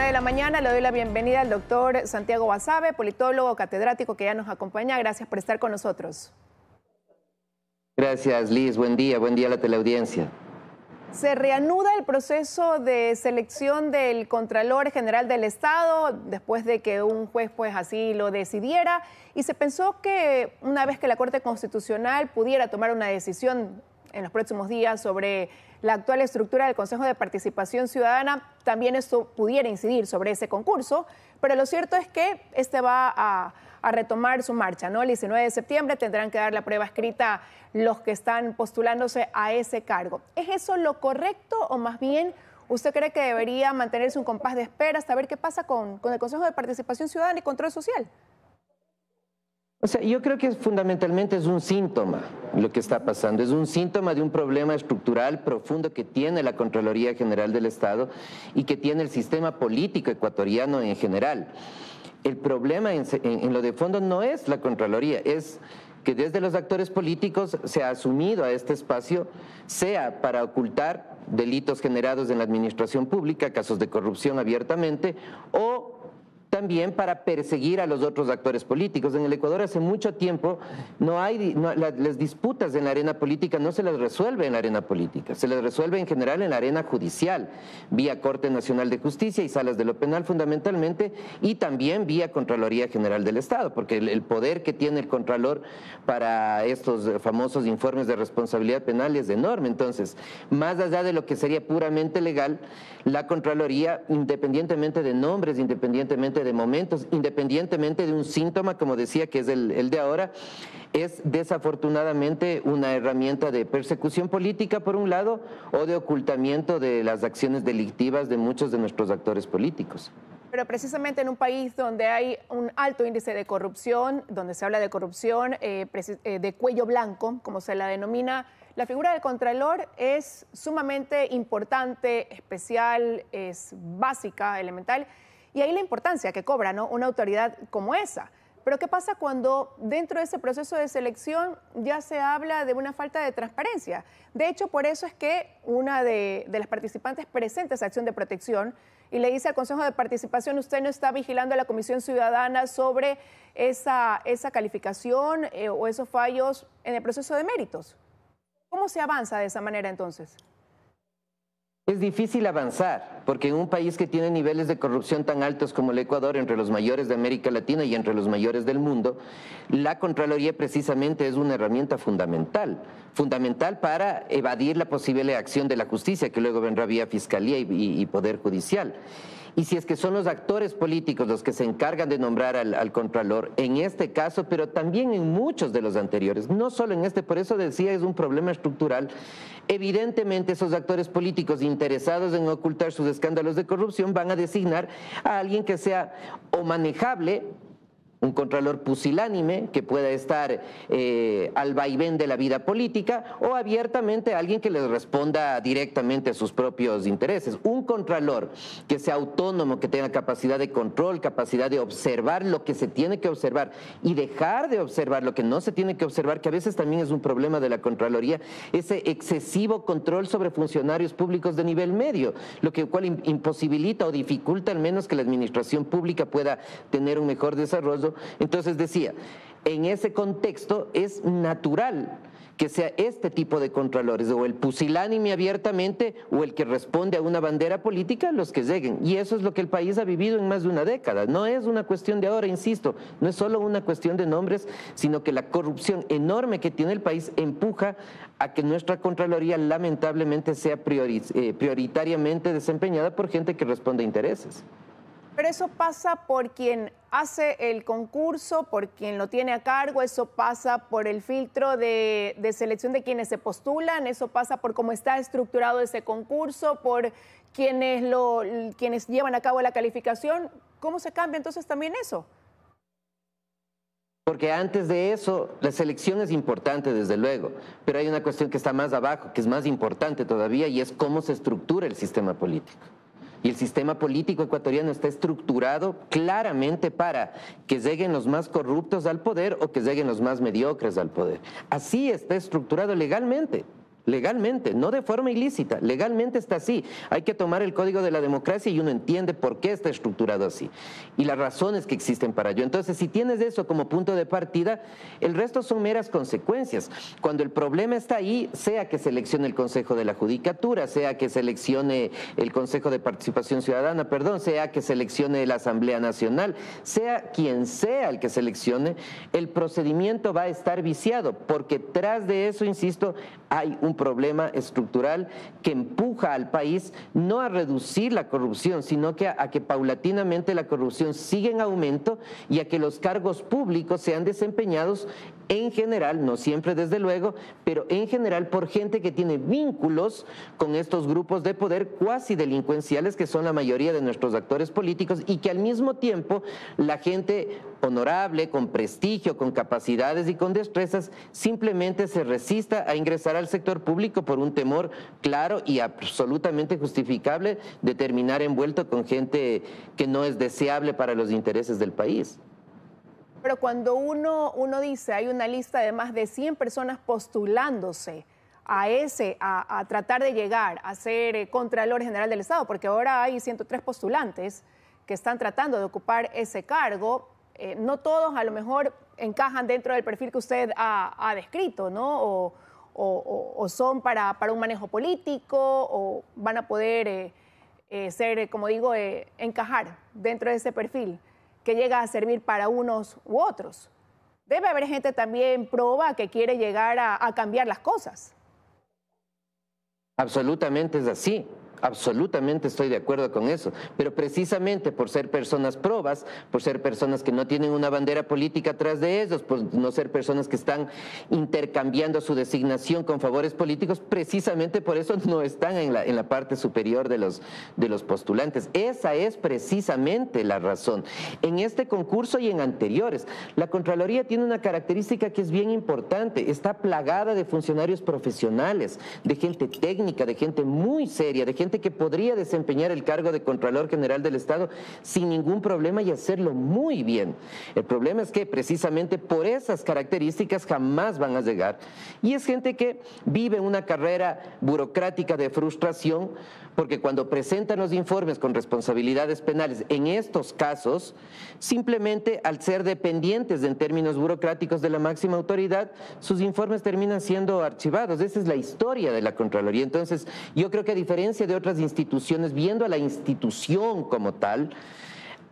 de la mañana le doy la bienvenida al doctor Santiago Basabe, politólogo, catedrático que ya nos acompaña. Gracias por estar con nosotros. Gracias, Liz. Buen día a la teleaudiencia. Se reanuda el proceso de selección del Contralor General del Estado después de que un juez pues así lo decidiera, y se pensó que una vez que la Corte Constitucional pudiera tomar una decisión en los próximos días sobre la actual estructura del Consejo de Participación Ciudadana, también esto pudiera incidir sobre ese concurso, pero lo cierto es que este va a retomar su marcha, ¿no? El 19 de septiembre tendrán que dar la prueba escrita los que están postulándose a ese cargo. ¿Es eso lo correcto o más bien usted cree que debería mantenerse un compás de espera hasta ver qué pasa con el Consejo de Participación Ciudadana y Control Social? O sea, yo creo que fundamentalmente es un síntoma lo que está pasando, es un síntoma de un problema estructural profundo que tiene la Contraloría General del Estado y que tiene el sistema político ecuatoriano en general. El problema en lo de fondo no es la Contraloría, es que desde los actores políticos se ha asumido a este espacio, sea para ocultar delitos generados en la administración pública, casos de corrupción abiertamente, o también para perseguir a los otros actores políticos. En el Ecuador hace mucho tiempo las disputas en la arena política no se las resuelve en la arena política, se las resuelve en general en la arena judicial, vía Corte Nacional de Justicia y Salas de lo Penal fundamentalmente, y también vía Contraloría General del Estado, porque el poder que tiene el Contralor para estos famosos informes de responsabilidad penal es enorme. Entonces, más allá de lo que sería puramente legal, la Contraloría, independientemente de nombres, independientemente de momentos, independientemente de un síntoma, como decía, que es el de ahora, es desafortunadamente una herramienta de persecución política por un lado o de ocultamiento de las acciones delictivas de muchos de nuestros actores políticos. Pero precisamente en un país donde hay un alto índice de corrupción, donde se habla de corrupción de cuello blanco, como se la denomina, la figura del Contralor es sumamente importante, especial, es básica, elemental. Y ahí la importancia que cobra, ¿no?, una autoridad como esa. Pero ¿qué pasa cuando dentro de ese proceso de selección ya se habla de una falta de transparencia? De hecho, por eso es que una de las participantes presenta esa acción de protección y le dice al Consejo de Participación: usted no está vigilando a la Comisión Ciudadana sobre esa calificación o esos fallos en el proceso de méritos. ¿Cómo se avanza de esa manera entonces? Es difícil avanzar, porque en un país que tiene niveles de corrupción tan altos como el Ecuador, entre los mayores de América Latina y entre los mayores del mundo, la Contraloría precisamente es una herramienta fundamental para evadir la posible acción de la justicia, que luego vendrá vía Fiscalía y Poder Judicial. Y si es que son los actores políticos los que se encargan de nombrar al Contralor, en este caso, pero también en muchos de los anteriores, no solo en este, por eso decía, es un problema estructural, evidentemente esos actores políticos interesados en ocultar sus escándalos de corrupción van a designar a alguien que sea o manejable, un Contralor pusilánime que pueda estar al vaivén de la vida política, o abiertamente alguien que les responda directamente a sus propios intereses. Un Contralor que sea autónomo, que tenga capacidad de control, capacidad de observar lo que se tiene que observar y dejar de observar lo que no se tiene que observar, que a veces también es un problema de la Contraloría, ese excesivo control sobre funcionarios públicos de nivel medio, lo cual imposibilita o dificulta al menos que la administración pública pueda tener un mejor desarrollo. Entonces decía, en ese contexto es natural que sea este tipo de contralores, o el pusilánime abiertamente o el que responde a una bandera política, los que lleguen. Y eso es lo que el país ha vivido en más de una década. No es una cuestión de ahora, insisto, no es solo una cuestión de nombres, sino que la corrupción enorme que tiene el país empuja a que nuestra Contraloría lamentablemente sea prioritariamente desempeñada por gente que responde a intereses. Pero eso pasa por quien hace el concurso, por quien lo tiene a cargo, eso pasa por el filtro de selección de quienes se postulan, eso pasa por cómo está estructurado ese concurso, por quienes llevan a cabo la calificación. ¿Cómo se cambia entonces también eso? Porque antes de eso, la selección es importante, desde luego, pero hay una cuestión que está más abajo, que es más importante todavía, y es cómo se estructura el sistema político. Y el sistema político ecuatoriano está estructurado claramente para que lleguen los más corruptos al poder o que lleguen los más mediocres al poder. Así está estructurado legalmente. legalmente, no de forma ilícita, legalmente está así. Hay que tomar el código de la democracia y uno entiende por qué está estructurado así y las razones que existen para ello. Entonces, si tienes eso como punto de partida, el resto son meras consecuencias. Cuando el problema está ahí, sea que seleccione el Consejo de la Judicatura, sea que seleccione el Consejo de Participación Ciudadana, perdón, sea que seleccione la Asamblea Nacional, sea quien sea el que seleccione, el procedimiento va a estar viciado, porque tras de eso, insisto, hay un problema estructural que empuja al país no a reducir la corrupción, sino que a que paulatinamente la corrupción siga en aumento y a que los cargos públicos sean desempeñados en general, no siempre desde luego, pero en general por gente que tiene vínculos con estos grupos de poder cuasi delincuenciales que son la mayoría de nuestros actores políticos y que al mismo tiempo la gente honorable, con prestigio, con capacidades y con destrezas, simplemente se resista a ingresar al sector público por un temor claro y absolutamente justificable de terminar envuelto con gente que no es deseable para los intereses del país. Pero cuando uno dice, hay una lista de más de 100 personas postulándose a tratar de llegar a ser Contralor General del Estado, porque ahora hay 103 postulantes que están tratando de ocupar ese cargo, no todos a lo mejor encajan dentro del perfil que usted ha descrito, ¿no? O son para un manejo político, o van a poder ser, como digo, encajar dentro de ese perfil que llega a servir para unos u otros. Debe haber gente también proba que quiere llegar a cambiar las cosas. Absolutamente es así. Absolutamente estoy de acuerdo con eso, pero precisamente por ser personas probas, por ser personas que no tienen una bandera política atrás de ellos, por no ser personas que están intercambiando su designación con favores políticos, precisamente por eso no están en la parte superior de los postulantes. Esa es precisamente la razón. En este concurso y en anteriores, la Contraloría tiene una característica que es bien importante, está plagada de funcionarios profesionales, de gente técnica, de gente muy seria, de gente que podría desempeñar el cargo de Contralor General del Estado sin ningún problema y hacerlo muy bien. El problema es que precisamente por esas características jamás van a llegar. Y es gente que vive una carrera burocrática de frustración, porque cuando presentan los informes con responsabilidades penales en estos casos, simplemente al ser dependientes en términos burocráticos de la máxima autoridad, sus informes terminan siendo archivados. Esa es la historia de la Contraloría. Entonces, yo creo que a diferencia de otras instituciones, viendo a la institución como tal,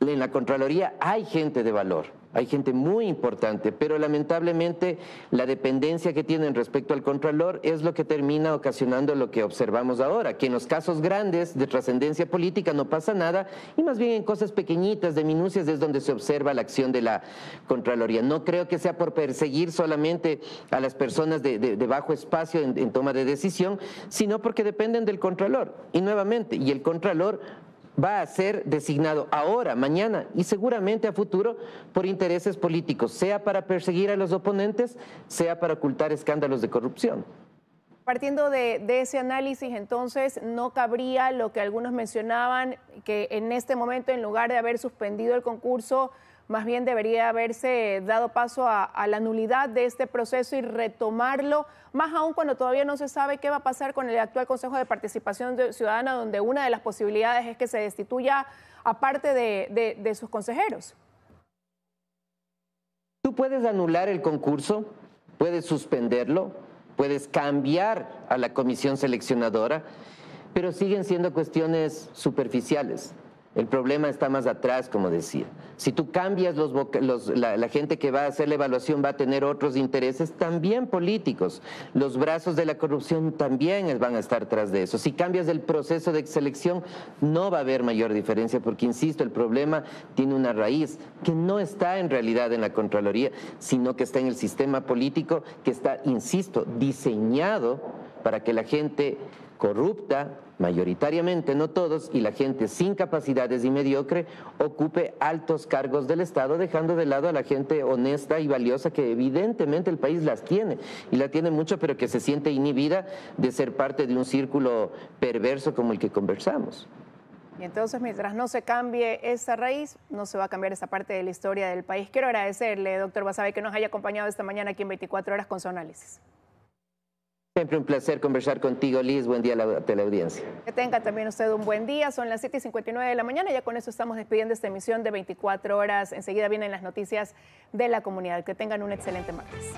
en la Contraloría hay gente de valor, hay gente muy importante, pero lamentablemente la dependencia que tienen respecto al Contralor es lo que termina ocasionando lo que observamos ahora, que en los casos grandes de trascendencia política no pasa nada y más bien en cosas pequeñitas, de minucias, es donde se observa la acción de la Contraloría. No creo que sea por perseguir solamente a las personas de bajo espacio en toma de decisión, sino porque dependen del Contralor. Y nuevamente, y el Contralor va a ser designado ahora, mañana y seguramente a futuro por intereses políticos, sea para perseguir a los oponentes, sea para ocultar escándalos de corrupción. Partiendo de ese análisis, entonces, no cabría lo que algunos mencionaban, que en este momento, en lugar de haber suspendido el concurso, más bien debería haberse dado paso a la nulidad de este proceso y retomarlo, más aún cuando todavía no se sabe qué va a pasar con el actual Consejo de Participación Ciudadana, donde una de las posibilidades es que se destituya a parte de sus consejeros. Tú puedes anular el concurso, puedes suspenderlo, puedes cambiar a la comisión seleccionadora, pero siguen siendo cuestiones superficiales. El problema está más atrás, como decía. Si tú cambias la gente que va a hacer la evaluación va a tener otros intereses también políticos. Los brazos de la corrupción también van a estar tras de eso. Si cambias el proceso de selección, no va a haber mayor diferencia, porque, insisto, el problema tiene una raíz que no está en realidad en la Contraloría, sino que está en el sistema político que está, insisto, diseñado para que la gente corrupta, mayoritariamente, no todos, y la gente sin capacidades y mediocre ocupe altos cargos del Estado, dejando de lado a la gente honesta y valiosa que evidentemente el país las tiene, y la tiene mucho, pero que se siente inhibida de ser parte de un círculo perverso como el que conversamos. Y entonces, mientras no se cambie esa raíz, no se va a cambiar esa parte de la historia del país. Quiero agradecerle, doctor Basabe, que nos haya acompañado esta mañana aquí en 24 Horas con su análisis. Siempre un placer conversar contigo, Liz. Buen día a la teleaudiencia. Que tenga también usted un buen día. Son las 7:59 de la mañana. Ya con eso estamos despidiendo esta emisión de 24 horas. Enseguida vienen las noticias de la comunidad. Que tengan un excelente martes.